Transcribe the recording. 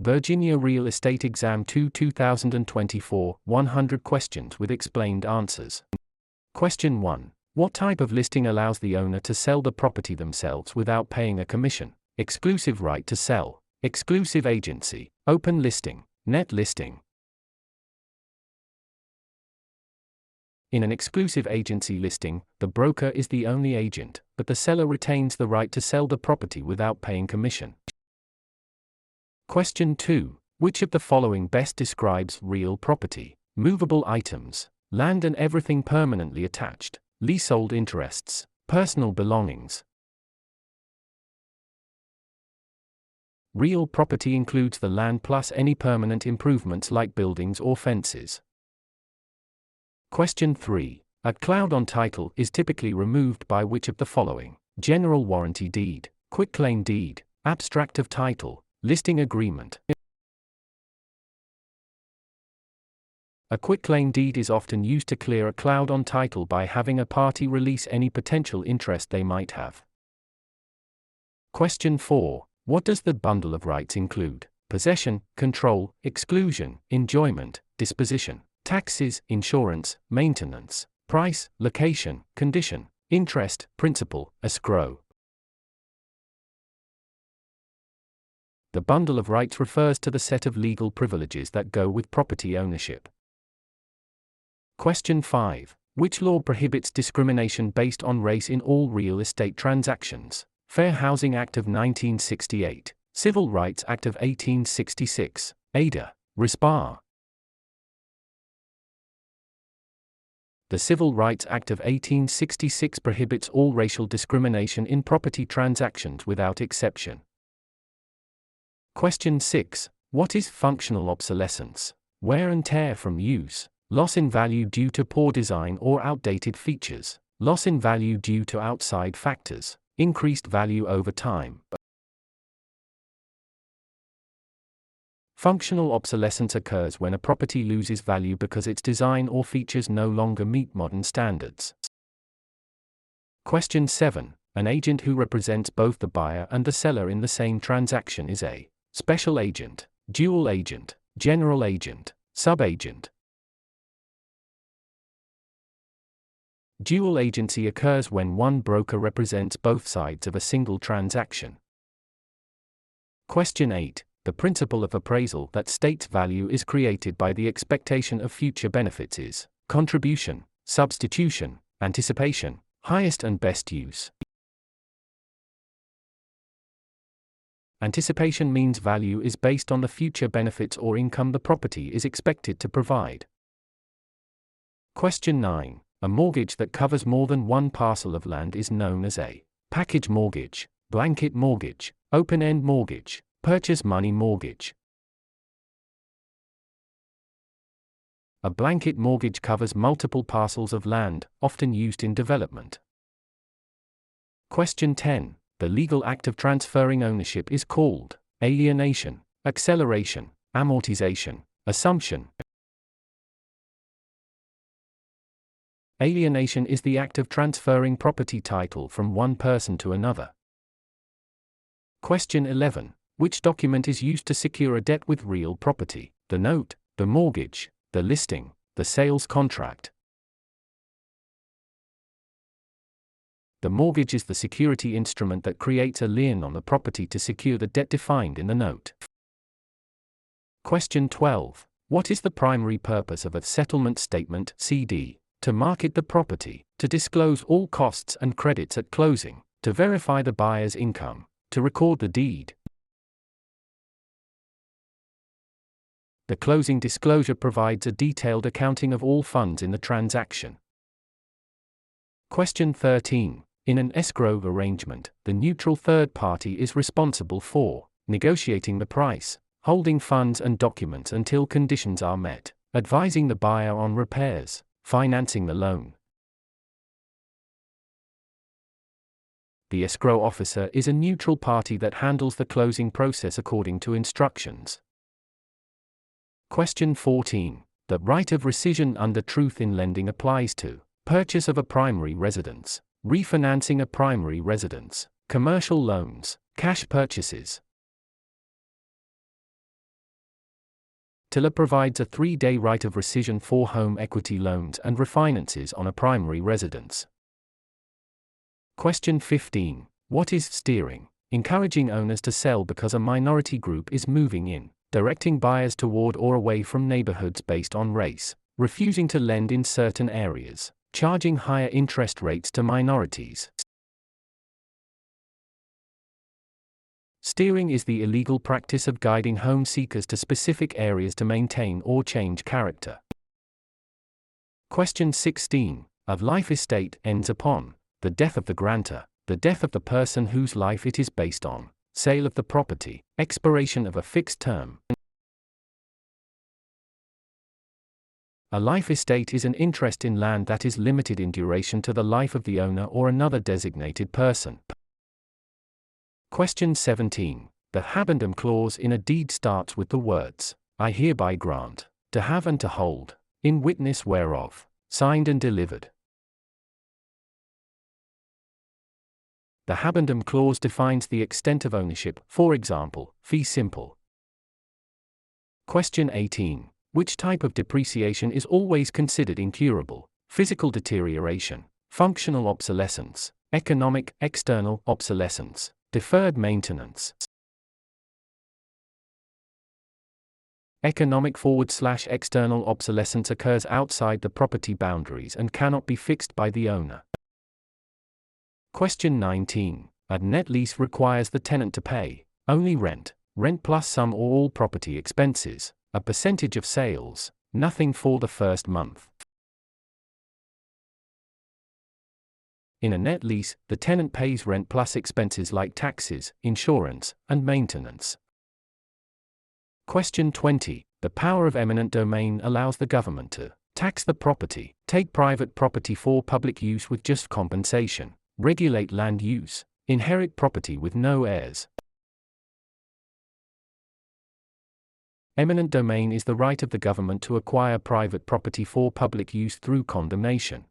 Virginia Real Estate Exam 2 2024, 100 questions with explained answers. Question 1. What type of listing allows the owner to sell the property themselves without paying a commission? Exclusive right to sell, exclusive agency, open listing, net listing. In an exclusive agency listing, the broker is the only agent, but the seller retains the right to sell the property without paying commission. Question 2. Which of the following best describes real property? Movable items, land and everything permanently attached, leasehold interests, personal belongings. Real property includes the land plus any permanent improvements like buildings or fences. Question 3. A cloud on title is typically removed by which of the following? General warranty deed, quitclaim deed, abstract of title, listing agreement. A quitclaim deed is often used to clear a cloud on title by having a party release any potential interest they might have. Question 4. What does the bundle of rights include? Possession, control, exclusion, enjoyment, disposition, taxes, insurance, maintenance, price, location, condition, interest, principal, escrow. The bundle of rights refers to the set of legal privileges that go with property ownership. Question 5. Which law prohibits discrimination based on race in all real estate transactions? Fair Housing Act of 1968, Civil Rights Act of 1866, Ada, Respar. The Civil Rights Act of 1866 prohibits all racial discrimination in property transactions without exception. Question 6. What is functional obsolescence? Wear and tear from use, loss in value due to poor design or outdated features, loss in value due to outside factors, increased value over time. Functional obsolescence occurs when a property loses value because its design or features no longer meet modern standards. Question 7. An agent who represents both the buyer and the seller in the same transaction is a special agent, dual agent, general agent, subagent. Dual agency occurs when one broker represents both sides of a single transaction. Question 8. The principle of appraisal that states value is created by the expectation of future benefits is contribution, substitution, anticipation, highest and best use. Anticipation means value is based on the future benefits or income the property is expected to provide. Question 9. A mortgage that covers more than one parcel of land is known as a package mortgage, blanket mortgage, open-end mortgage, purchase money mortgage. A blanket mortgage covers multiple parcels of land, often used in development. Question 10. The legal act of transferring ownership is called alienation, acceleration, amortization, assumption. Alienation is the act of transferring property title from one person to another. Question 11. Which document is used to secure a debt with real property? The note, the mortgage, the listing, the sales contract. The mortgage is the security instrument that creates a lien on the property to secure the debt defined in the note. Question 12. What is the primary purpose of a settlement statement (CD)? To market the property, to disclose all costs and credits at closing, to verify the buyer's income, to record the deed. The closing disclosure provides a detailed accounting of all funds in the transaction. Question 13. In an escrow arrangement, the neutral third party is responsible for negotiating the price, holding funds and documents until conditions are met, advising the buyer on repairs, financing the loan. The escrow officer is a neutral party that handles the closing process according to instructions. Question 14. The right of rescission under truth in lending applies to purchase of a primary residence, refinancing a primary residence, commercial loans, cash purchases. Tiller provides a 3-day right of rescission for home equity loans and refinances on a primary residence. Question 15. What is steering? Encouraging owners to sell because a minority group is moving in, directing buyers toward or away from neighborhoods based on race, refusing to lend in certain areas, charging higher interest rates to minorities. Steering is the illegal practice of guiding home seekers to specific areas to maintain or change character. Question 16. A life estate ends upon the death of the grantor, the death of the person whose life it is based on, sale of the property, expiration of a fixed term. A life estate is an interest in land that is limited in duration to the life of the owner or another designated person. Question 17. The habendum clause in a deed starts with the words, I hereby grant, to have and to hold, in witness whereof, signed and delivered. The habendum clause defines the extent of ownership, for example, fee simple. Question 18. Which type of depreciation is always considered incurable? Physical deterioration, functional obsolescence, economic, external obsolescence, deferred maintenance. Economic / external obsolescence occurs outside the property boundaries and cannot be fixed by the owner. Question 19. A net lease requires the tenant to pay only rent plus some or all property expenses, a percentage of sales, nothing for the first month. In a net lease, the tenant pays rent plus expenses like taxes, insurance, and maintenance. Question 20. The power of eminent domain allows the government to tax the property, take private property for public use with just compensation, regulate land use, inherit property with no heirs. Eminent domain is the right of the government to acquire private property for public use through condemnation.